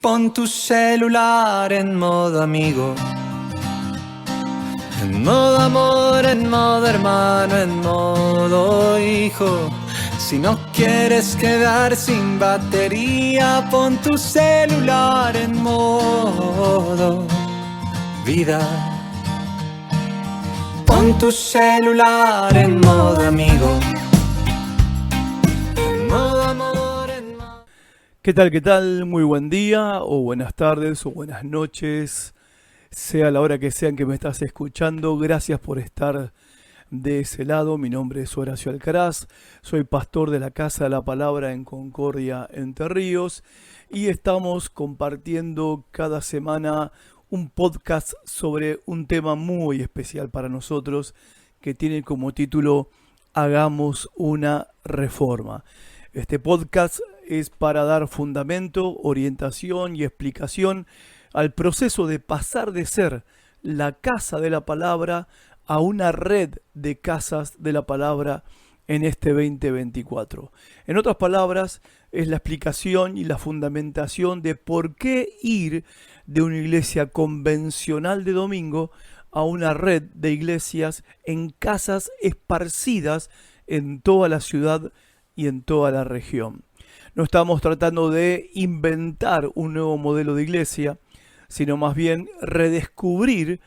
Pon tu celular en modo amigo, en modo amor, en modo hermano, en modo hijo. Si no quieres quedar sin batería, pon tu celular en modo vida. Pon tu celular en modo amigo, en modo amor, en modo... ¿Qué tal? ¿Qué tal? Muy buen día, o buenas tardes, o buenas noches, sea la hora que sea en que me estás escuchando. Gracias por estar de ese lado. Mi nombre es Horacio Alcaraz, soy pastor de la Casa de la Palabra en Concordia, Entre Ríos, y estamos compartiendo cada semana un podcast sobre un tema muy especial para nosotros que tiene como título Hagamos una reforma. Este podcast es para dar fundamento, orientación y explicación al proceso de pasar de ser la casa de la palabra a una red de casas de la palabra en este 2024. En otras palabras, es la explicación y la fundamentación de por qué ir de una iglesia convencional de domingo a una red de iglesias en casas esparcidas en toda la ciudad y en toda la región. No estamos tratando de inventar un nuevo modelo de iglesia, sino más bien redescubrir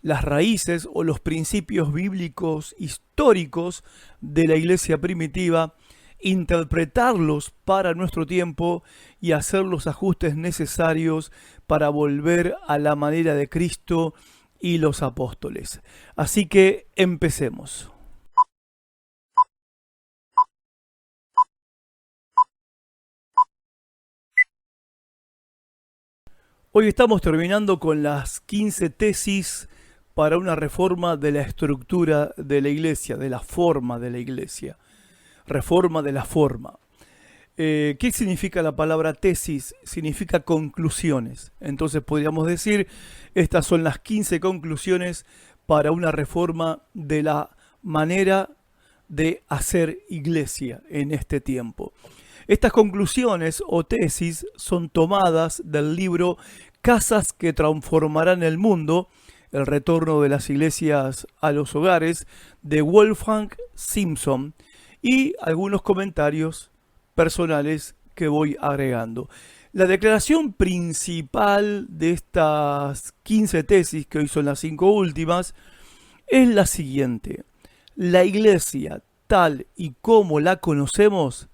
las raíces o los principios bíblicos históricos de la iglesia primitiva, interpretarlos para nuestro tiempo y hacer los ajustes necesarios para volver a la manera de Cristo y los apóstoles. Así que empecemos. Hoy estamos terminando con las 15 tesis para una reforma de la estructura de la iglesia, de la forma de la iglesia. Reforma de la forma. ¿Qué significa la palabra tesis? Significa conclusiones. Entonces podríamos decir, estas son las 15 conclusiones para una reforma de la manera de hacer iglesia en este tiempo. Estas conclusiones o tesis son tomadas del libro Casas que transformarán el mundo, el retorno de las iglesias a los hogares, de Wolfgang Simpson, y algunos comentarios personales que voy agregando. La declaración principal de estas 15 tesis, que hoy son las 5 últimas, es la siguiente. La iglesia, tal y como la conocemos,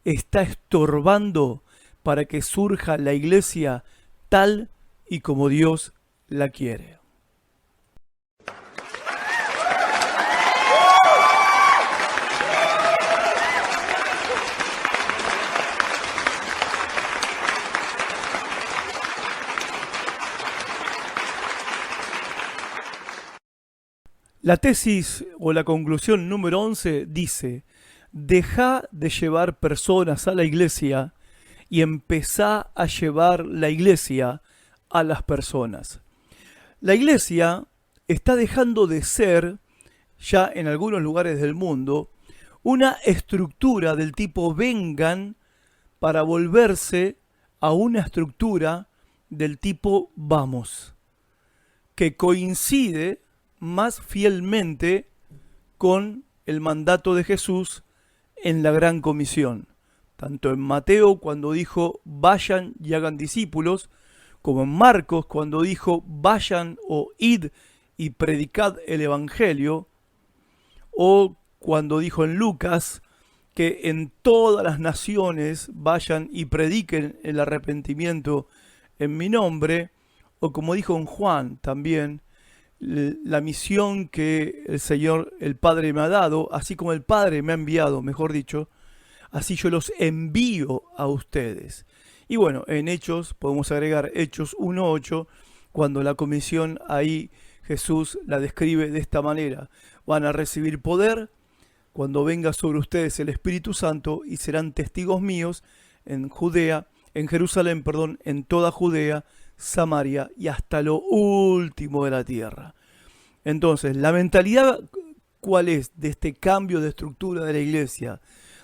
está estorbando para que surja la iglesia tal y como Dios la quiere. La tesis o la conclusión número 11 dice: deja de llevar personas a la iglesia y empezá a llevar la iglesia a las personas. La iglesia está dejando de ser, ya en algunos lugares del mundo, una estructura del tipo vengan para volverse a una estructura del tipo vamos, que coincide más fielmente con el mandato de Jesús en la Gran Comisión, tanto en Mateo cuando dijo vayan y hagan discípulos, como en Marcos cuando dijo vayan o id y predicad el Evangelio, o cuando dijo en Lucas que en todas las naciones vayan y prediquen el arrepentimiento en mi nombre, o como dijo en Juan también, la misión que el Señor, el Padre me ha dado, así como el Padre me ha enviado, mejor dicho, así yo los envío a ustedes. Y bueno, en Hechos, podemos agregar Hechos 1:8, cuando la comisión ahí Jesús la describe de esta manera: van a recibir poder cuando venga sobre ustedes el Espíritu Santo y serán testigos míos en Judea, en Jerusalén, en toda Judea, Samaria y hasta lo último de la tierra. Entonces, la mentalidad, ¿cuál es de este cambio de estructura de la iglesia?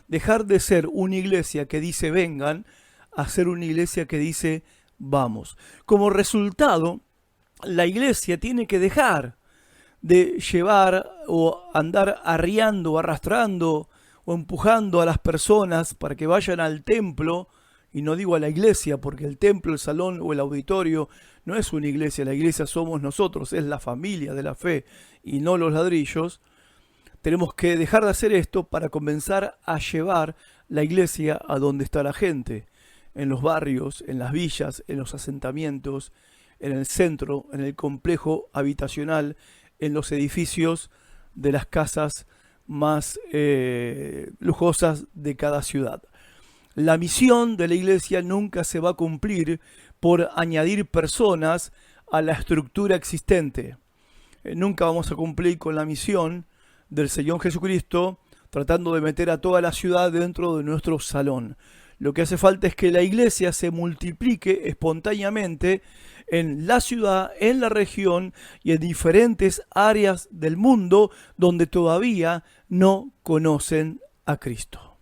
Dejar de ser una iglesia que dice vengan a ser una iglesia que dice vamos. Como resultado, la iglesia tiene que dejar de llevar o andar arriando, arrastrando o empujando a las personas para que vayan al templo, y no digo a la iglesia, porque el templo, el salón o el auditorio no es una iglesia, la iglesia somos nosotros, es la familia de la fe y no los ladrillos. Tenemos que dejar de hacer esto para comenzar a llevar la iglesia a donde está la gente, en los barrios, en las villas, en los asentamientos, en el centro, en el complejo habitacional, en los edificios de las casas más lujosas de cada ciudad. La misión de la iglesia nunca se va a cumplir por añadir personas a la estructura existente. Nunca vamos a cumplir con la misión del Señor Jesucristo tratando de meter a toda la ciudad dentro de nuestro salón. Lo que hace falta es que la iglesia se multiplique espontáneamente en la ciudad, en la región y en diferentes áreas del mundo donde todavía no conocen a Cristo.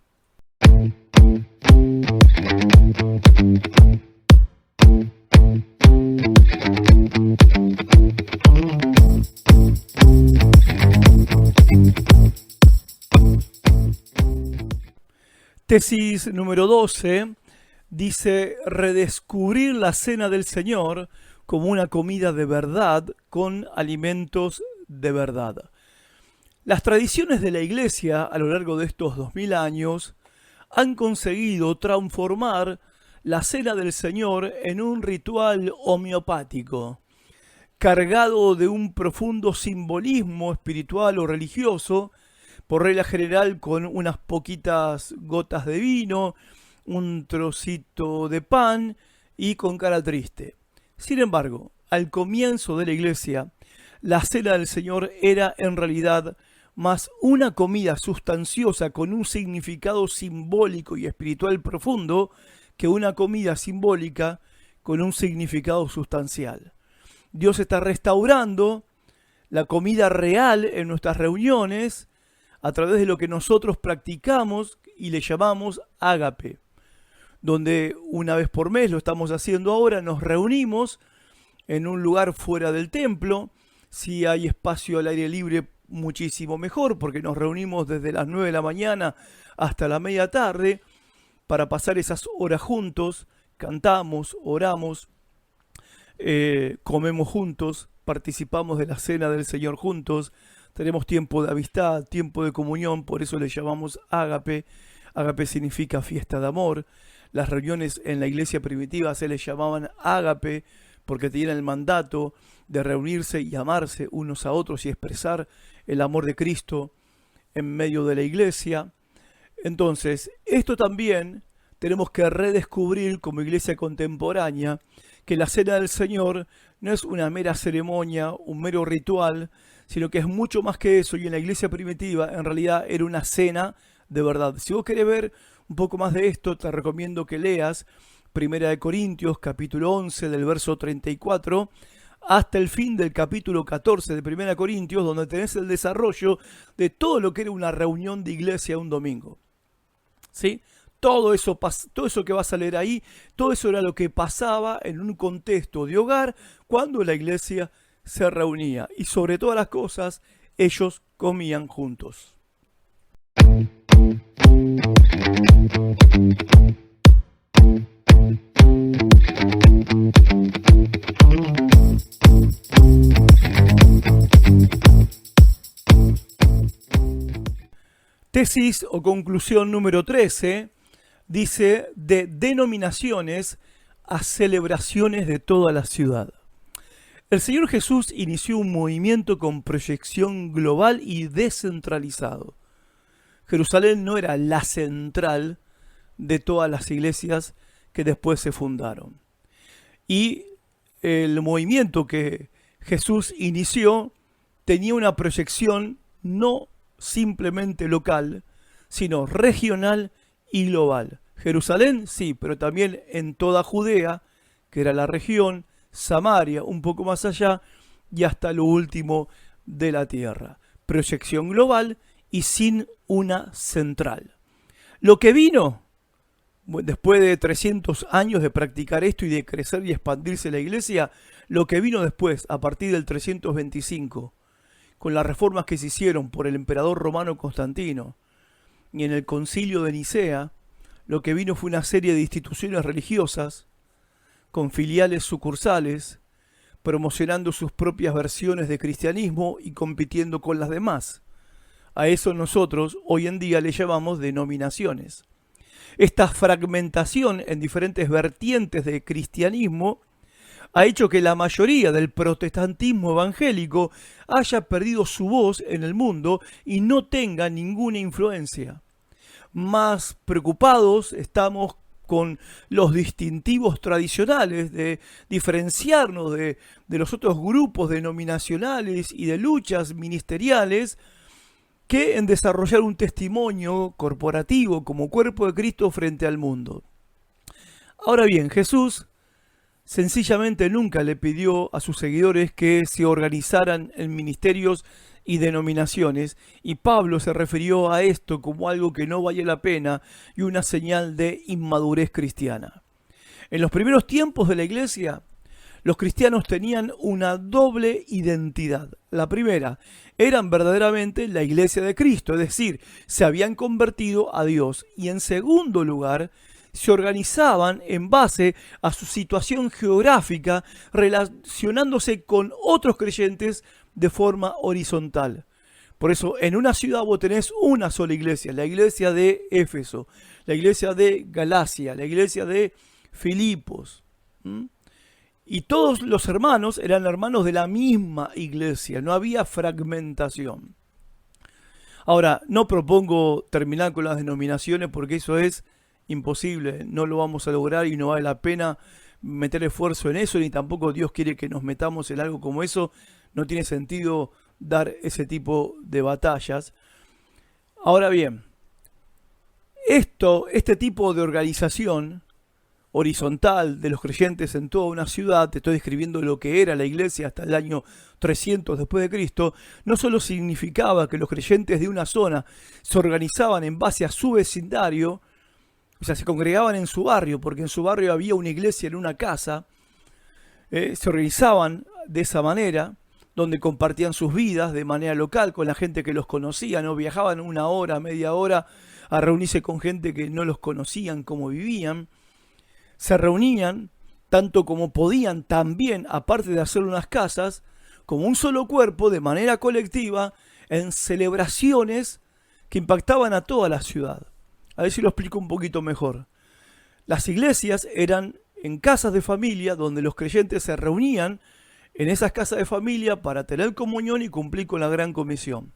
Tesis número 12 dice redescubrir la cena del Señor como una comida de verdad con alimentos de verdad. Las tradiciones de la Iglesia a lo largo de estos 2000 años han conseguido transformar la cena del Señor en un ritual homeopático, cargado de un profundo simbolismo espiritual o religioso, por regla general con unas poquitas gotas de vino, un trocito de pan y con cara triste. Sin embargo, al comienzo de la iglesia, la cena del Señor era en realidad más una comida sustanciosa con un significado simbólico y espiritual profundo que una comida simbólica con un significado sustancial. Dios está restaurando la comida real en nuestras reuniones a través de lo que nosotros practicamos y le llamamos ágape, donde una vez por mes, lo estamos haciendo ahora, nos reunimos en un lugar fuera del templo. Si hay espacio al aire libre, muchísimo mejor, porque nos reunimos desde las 9 de la mañana hasta la media tarde para pasar esas horas juntos, cantamos, oramos, comemos juntos, participamos de la cena del Señor juntos, tenemos tiempo de amistad, tiempo de comunión, por eso le llamamos ágape. Ágape significa fiesta de amor. Las reuniones en la iglesia primitiva se les llamaban ágape porque tenían el mandato de reunirse y amarse unos a otros y expresar el amor de Cristo en medio de la iglesia. Entonces, esto también tenemos que redescubrir como iglesia contemporánea, que la cena del Señor no es una mera ceremonia, un mero ritual, sino que es mucho más que eso, y en la iglesia primitiva en realidad era una cena de verdad. Si vos querés ver un poco más de esto, te recomiendo que leas 1 Corintios capítulo 11 del verso 34 hasta el fin del capítulo 14 de 1 Corintios, donde tenés el desarrollo de todo lo que era una reunión de iglesia un domingo. ¿Sí? Todo eso que vas a leer ahí, todo eso era lo que pasaba en un contexto de hogar cuando la iglesia se reunía. Y sobre todas las cosas, ellos comían juntos. Tesis o conclusión número 13 dice de denominaciones a celebraciones de toda la ciudad. El Señor Jesús inició un movimiento con proyección global y descentralizado. Jerusalén no era la central de todas las iglesias que después se fundaron. Y el movimiento que Jesús inició tenía una proyección no simplemente local, sino regional y global. Jerusalén, sí, pero también en toda Judea, que era la región, Samaria, un poco más allá, y hasta lo último de la tierra. Proyección global y sin una central. Lo que vino después de 300 años de practicar esto y de crecer y expandirse la iglesia, lo que vino después, a partir del 325, con las reformas que se hicieron por el emperador romano Constantino y en el concilio de Nicea, lo que vino fue una serie de instituciones religiosas con filiales sucursales, promocionando sus propias versiones de cristianismo y compitiendo con las demás. A eso nosotros hoy en día le llamamos denominaciones. Esta fragmentación en diferentes vertientes de cristianismo ha hecho que la mayoría del protestantismo evangélico haya perdido su voz en el mundo y no tenga ninguna influencia. Más preocupados estamos con los distintivos tradicionales de diferenciarnos de los otros grupos denominacionales y de luchas ministeriales que en desarrollar un testimonio corporativo como cuerpo de Cristo frente al mundo. Ahora bien, Jesús sencillamente nunca le pidió a sus seguidores que se organizaran en ministerios y denominaciones, y Pablo se refirió a esto como algo que no vale la pena y una señal de inmadurez cristiana. En los primeros tiempos de la iglesia, los cristianos tenían una doble identidad. La primera, eran verdaderamente la iglesia de Cristo, es decir, se habían convertido a Dios. Y en segundo lugar, se organizaban en base a su situación geográfica, relacionándose con otros creyentes de forma horizontal. Por eso, en una ciudad vos tenés una sola iglesia, la iglesia de Éfeso, la iglesia de Galacia, la iglesia de Filipos. Y todos los hermanos eran hermanos de la misma iglesia, no había fragmentación. Ahora, no propongo terminar con las denominaciones porque eso es imposible, no lo vamos a lograr y no vale la pena meter esfuerzo en eso, ni tampoco Dios quiere que nos metamos en algo como eso. No tiene sentido dar ese tipo de batallas. Ahora bien, este tipo de organización horizontal de los creyentes en toda una ciudad, te estoy describiendo lo que era la iglesia hasta el año 300 después de Cristo, no solo significaba que los creyentes de una zona se organizaban en base a su vecindario, o sea, se congregaban en su barrio, porque en su barrio había una iglesia en una casa, se organizaban de esa manera, donde compartían sus vidas de manera local con la gente que los conocía, no viajaban una hora, media hora a reunirse con gente que no los conocían, cómo vivían. Se reunían tanto como podían también, aparte de hacer unas casas, como un solo cuerpo, de manera colectiva, en celebraciones que impactaban a toda la ciudad. A ver si lo explico un poquito mejor. Las iglesias eran en casas de familia donde los creyentes se reunían en esas casas de familia para tener comunión y cumplir con la gran comisión.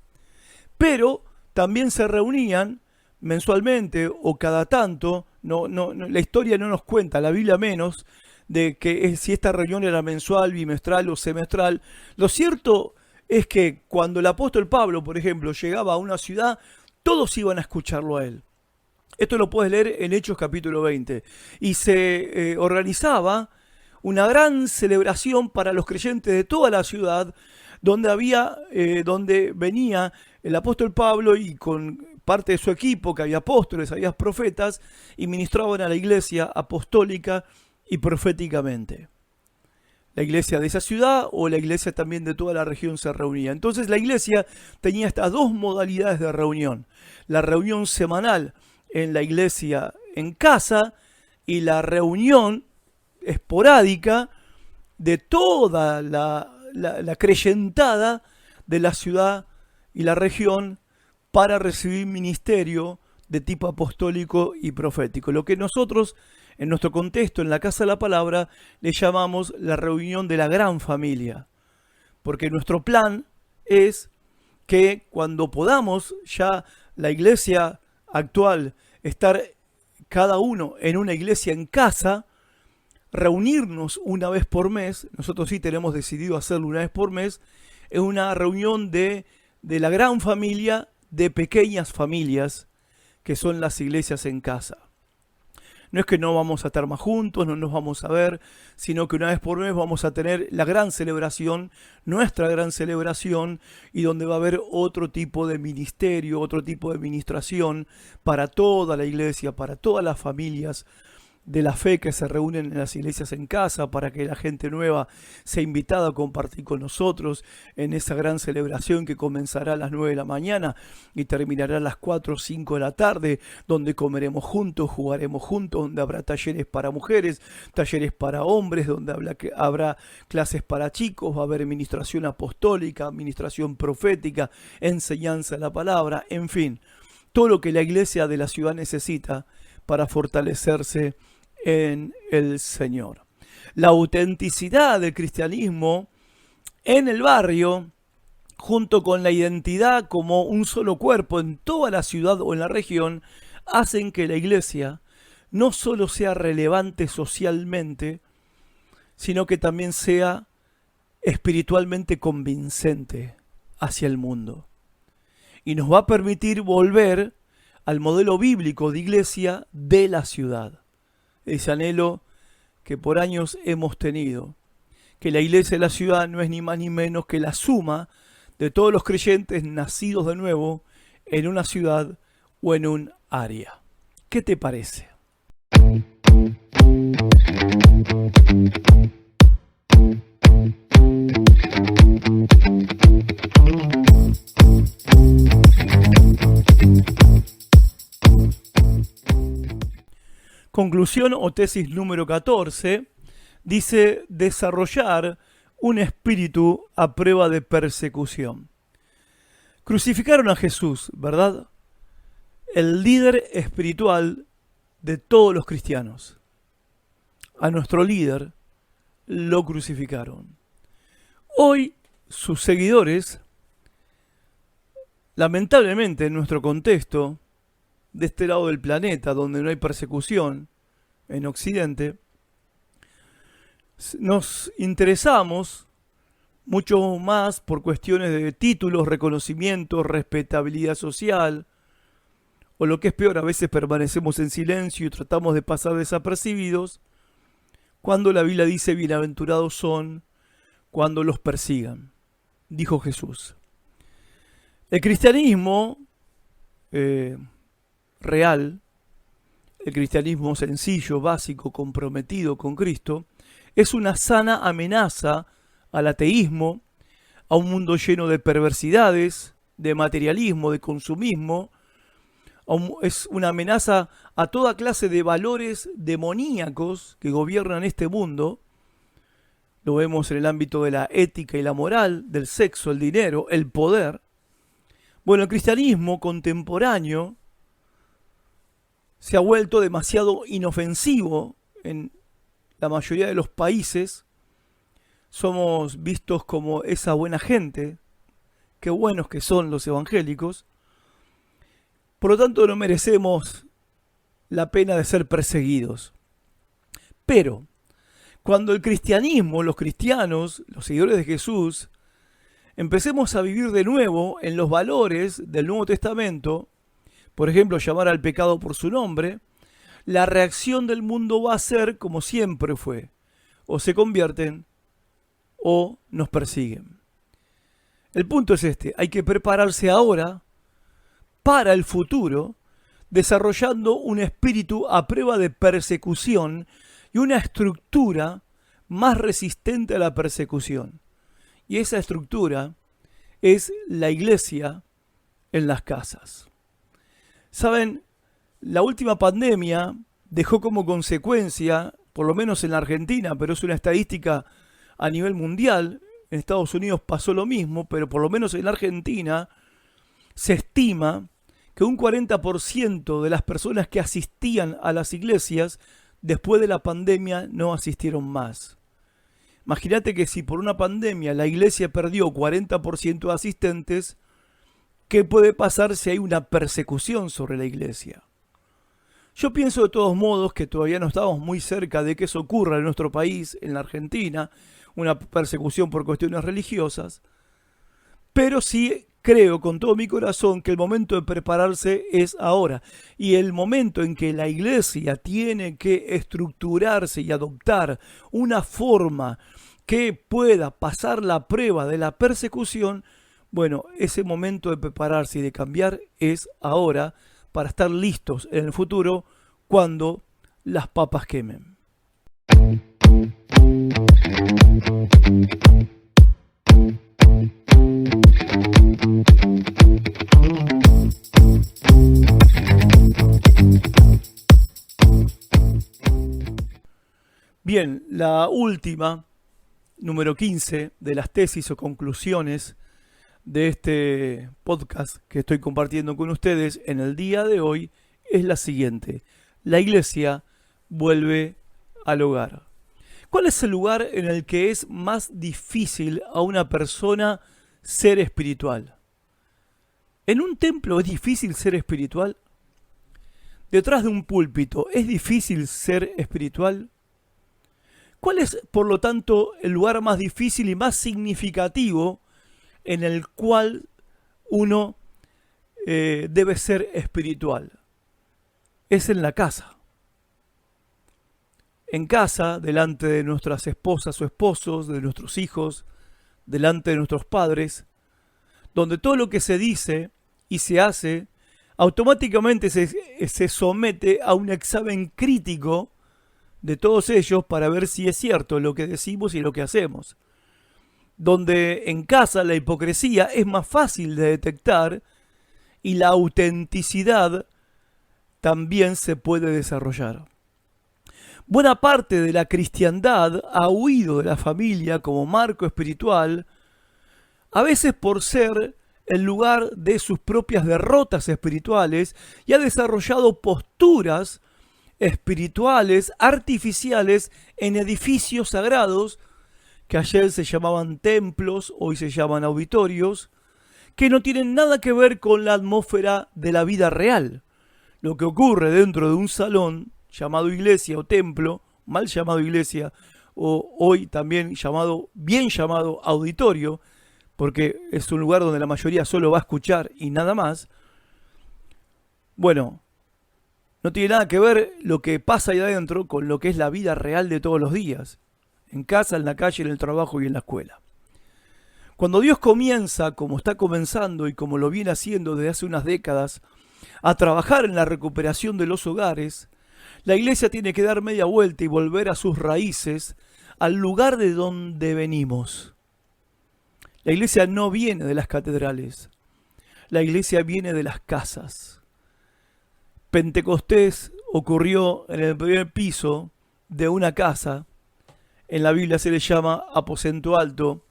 Pero también se reunían mensualmente o cada tanto, la historia no nos cuenta, la Biblia menos, de que si esta reunión era mensual, bimestral o semestral. Lo cierto es que cuando el apóstol Pablo, por ejemplo, llegaba a una ciudad, todos iban a escucharlo a él. Esto lo puedes leer en Hechos capítulo 20. Y se organizaba una gran celebración para los creyentes de toda la ciudad, donde venía el apóstol Pablo y con parte de su equipo, que había apóstoles, había profetas, y ministraban a la iglesia apostólica y proféticamente. La iglesia de esa ciudad o la iglesia también de toda la región se reunía. Entonces la iglesia tenía estas dos modalidades de reunión. La reunión semanal en la iglesia en casa y la reunión esporádica de toda la creyentada de la ciudad y la región para recibir ministerio de tipo apostólico y profético. Lo que nosotros, en nuestro contexto, en la Casa de la Palabra, le llamamos la reunión de la gran familia. Porque nuestro plan es que cuando podamos ya la iglesia actual estar cada uno en una iglesia en casa, reunirnos una vez por mes, nosotros sí tenemos decidido hacerlo una vez por mes, es una reunión de la gran familia, de pequeñas familias, que son las iglesias en casa. No es que no vamos a estar más juntos, no nos vamos a ver, sino que una vez por mes vamos a tener la gran celebración, nuestra gran celebración, y donde va a haber otro tipo de ministerio, otro tipo de ministración para toda la iglesia, para todas las familias de la fe que se reúnen en las iglesias en casa, para que la gente nueva sea invitada a compartir con nosotros en esa gran celebración que comenzará a las 9 de la mañana y terminará a las 4 o 5 de la tarde, donde comeremos juntos, jugaremos juntos, donde habrá talleres para mujeres, talleres para hombres, donde habrá clases para chicos, va a haber administración apostólica, administración profética, enseñanza de la palabra, en fin, todo lo que la iglesia de la ciudad necesita para fortalecerse en el Señor. La autenticidad del cristianismo en el barrio, junto con la identidad como un solo cuerpo en toda la ciudad o en la región, hacen que la iglesia no solo sea relevante socialmente, sino que también sea espiritualmente convincente hacia el mundo. Y nos va a permitir volver al modelo bíblico de iglesia de la ciudad. Ese anhelo que por años hemos tenido, que la iglesia de la ciudad no es ni más ni menos que la suma de todos los creyentes nacidos de nuevo en una ciudad o en un área. ¿Qué te parece? Conclusión o tesis número 14 dice desarrollar un espíritu a prueba de persecución. Crucificaron a Jesús, ¿verdad? El líder espiritual de todos los cristianos. A nuestro líder lo crucificaron. Hoy sus seguidores, lamentablemente en nuestro contexto, de este lado del planeta, donde no hay persecución, en Occidente, nos interesamos mucho más por cuestiones de títulos, reconocimientos, respetabilidad social, o lo que es peor, a veces permanecemos en silencio y tratamos de pasar desapercibidos, cuando la Biblia dice bienaventurados son cuando los persigan, dijo Jesús. El cristianismo real, el cristianismo sencillo, básico, comprometido con Cristo, es una sana amenaza al ateísmo, a un mundo lleno de perversidades, de materialismo, de consumismo. Es una amenaza a toda clase de valores demoníacos que gobiernan este mundo. Lo vemos en el ámbito de la ética y la moral, del sexo, el dinero, el poder. Bueno, el cristianismo contemporáneo se ha vuelto demasiado inofensivo en la mayoría de los países. Somos vistos como esa buena gente, qué buenos que son los evangélicos. Por lo tanto, no merecemos la pena de ser perseguidos. Pero, cuando el cristianismo, los cristianos, los seguidores de Jesús, empecemos a vivir de nuevo en los valores del Nuevo Testamento, por ejemplo, llamar al pecado por su nombre, la reacción del mundo va a ser como siempre fue. O se convierten o nos persiguen. El punto es este, hay que prepararse ahora para el futuro, desarrollando un espíritu a prueba de persecución y una estructura más resistente a la persecución. Y esa estructura es la iglesia en las casas. Saben, la última pandemia dejó como consecuencia, por lo menos en la Argentina, pero es una estadística a nivel mundial, en Estados Unidos pasó lo mismo, pero por lo menos en la Argentina se estima que un 40% de las personas que asistían a las iglesias después de la pandemia no asistieron más. Imagínate que si por una pandemia la iglesia perdió 40% de asistentes, ¿qué puede pasar si hay una persecución sobre la iglesia? Yo pienso de todos modos que todavía no estamos muy cerca de que eso ocurra en nuestro país, en la Argentina, una persecución por cuestiones religiosas, pero sí creo con todo mi corazón que el momento de prepararse es ahora. Y el momento en que la iglesia tiene que estructurarse y adoptar una forma que pueda pasar la prueba de la persecución, bueno, ese momento de prepararse y de cambiar es ahora para estar listos en el futuro cuando las papas quemen. Bien, la última, número 15, de las tesis o conclusiones de este podcast que estoy compartiendo con ustedes en el día de hoy es la siguiente. La iglesia vuelve al hogar. ¿Cuál es el lugar en el que es más difícil a una persona ser espiritual? ¿En un templo es difícil ser espiritual? ¿Detrás de un púlpito es difícil ser espiritual? ¿Cuál es, por lo tanto, el lugar más difícil y más significativo en el cual uno debe ser espiritual? Es en la casa. En casa, delante de nuestras esposas o esposos, de nuestros hijos, delante de nuestros padres, donde todo lo que se dice y se hace automáticamente se somete a un examen crítico de todos ellos para ver si es cierto lo que decimos y lo que hacemos. Donde en casa la hipocresía es más fácil de detectar y la autenticidad también se puede desarrollar. Buena parte de la cristiandad ha huido de la familia como marco espiritual, a veces por ser el lugar de sus propias derrotas espirituales, y ha desarrollado posturas espirituales artificiales en edificios sagrados que ayer se llamaban templos, hoy se llaman auditorios, que no tienen nada que ver con la atmósfera de la vida real. Lo que ocurre dentro de un salón llamado iglesia o templo, mal llamado iglesia, o hoy también bien llamado auditorio, porque es un lugar donde la mayoría solo va a escuchar y nada más. Bueno, no tiene nada que ver lo que pasa ahí adentro con lo que es la vida real de todos los días, en casa, en la calle, en el trabajo y en la escuela. Cuando Dios comienza, como está comenzando y como lo viene haciendo desde hace unas décadas, a trabajar en la recuperación de los hogares, la iglesia tiene que dar media vuelta y volver a sus raíces, al lugar de donde venimos. La iglesia no viene de las catedrales, la iglesia viene de las casas. Pentecostés ocurrió en el primer piso de una casa. En la Biblia se le llama aposento alto,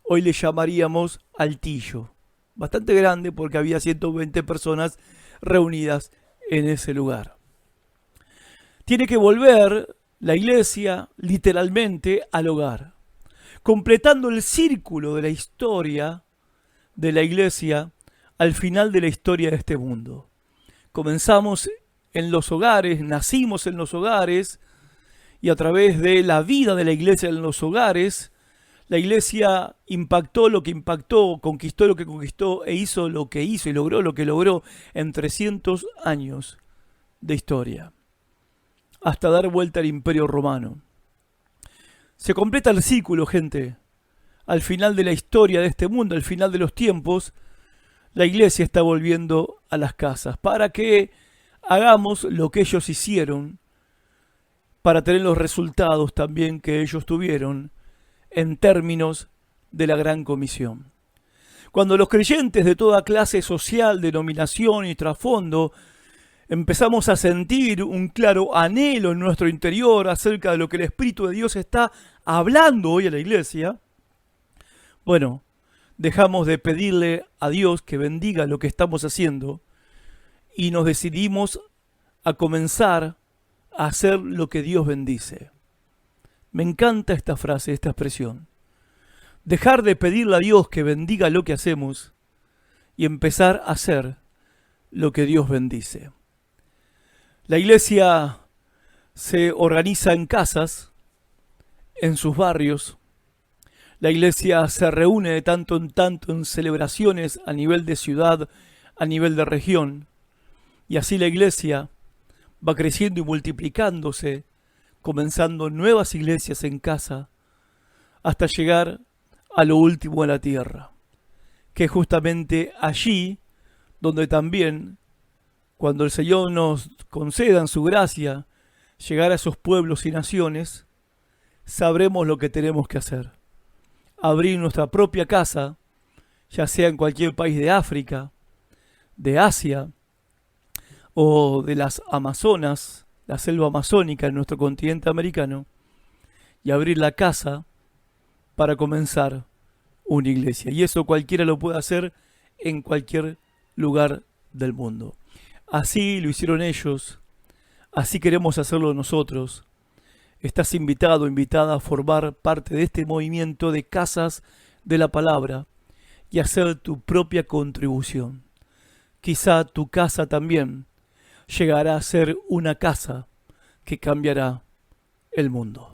hoy le llamaríamos altillo. Bastante grande porque había 120 personas reunidas en ese lugar. Tiene que volver la iglesia literalmente al hogar, completando el círculo de la historia de la iglesia al final de la historia de este mundo. Comenzamos en los hogares, nacimos en los hogares, y a través de la vida de la iglesia en los hogares, la iglesia impactó lo que impactó, conquistó lo que conquistó e hizo lo que hizo y logró lo que logró en 300 años de historia, hasta dar vuelta al Imperio Romano. Se completa el círculo, gente. Al final de la historia de este mundo, al final de los tiempos, la iglesia está volviendo a las casas para que hagamos lo que ellos hicieron, para tener los resultados también que ellos tuvieron en términos de la Gran Comisión. Cuando los creyentes de toda clase social, denominación y trasfondo empezamos a sentir un claro anhelo en nuestro interior acerca de lo que el Espíritu de Dios está hablando hoy a la iglesia, bueno, dejamos de pedirle a Dios que bendiga lo que estamos haciendo y nos decidimos a comenzar a hacer lo que Dios bendice. Me encanta esta frase, esta expresión. Dejar de pedirle a Dios que bendiga lo que hacemos y empezar a hacer lo que Dios bendice. La iglesia se organiza en casas, en sus barrios. La iglesia se reúne de tanto en tanto en celebraciones a nivel de ciudad, a nivel de región. Y así la iglesia va creciendo y multiplicándose, comenzando nuevas iglesias en casa, hasta llegar a lo último de la tierra, que es justamente allí donde también, cuando el Señor nos conceda en su gracia llegar a esos pueblos y naciones, sabremos lo que tenemos que hacer. Abrir nuestra propia casa, ya sea en cualquier país de África, de Asia o de las Amazonas, la selva amazónica en nuestro continente americano, y abrir la casa para comenzar una iglesia. Y eso cualquiera lo puede hacer en cualquier lugar del mundo. Así lo hicieron ellos, así queremos hacerlo nosotros. Estás invitado, invitada a formar parte de este movimiento de casas de la palabra y hacer tu propia contribución. Quizá tu casa también llegará a ser una casa que cambiará el mundo.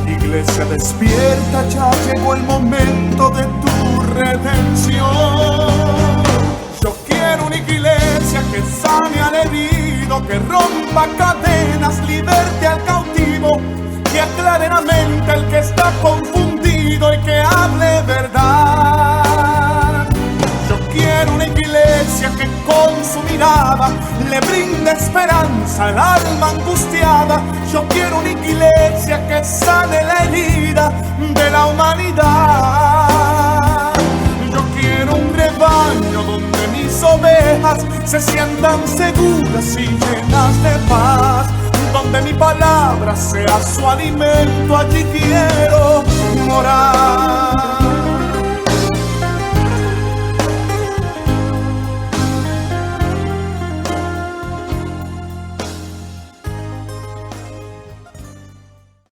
Iglesia despierta, ya llegó el momento de tu redención. Yo quiero una iglesia que sane al herido, que rompa cadenas, liberte al cautivo, que aclare la mente al que está confundido y que hable verdad. Yo quiero una iglesia que con su mirada le brinde esperanza al alma angustiada. Yo quiero una iglesia que sane la herida de la humanidad. Yo quiero un rebaño donde mis ovejas se sientan seguras y llenas de paz, donde mi palabra sea su alimento, allí quiero morar.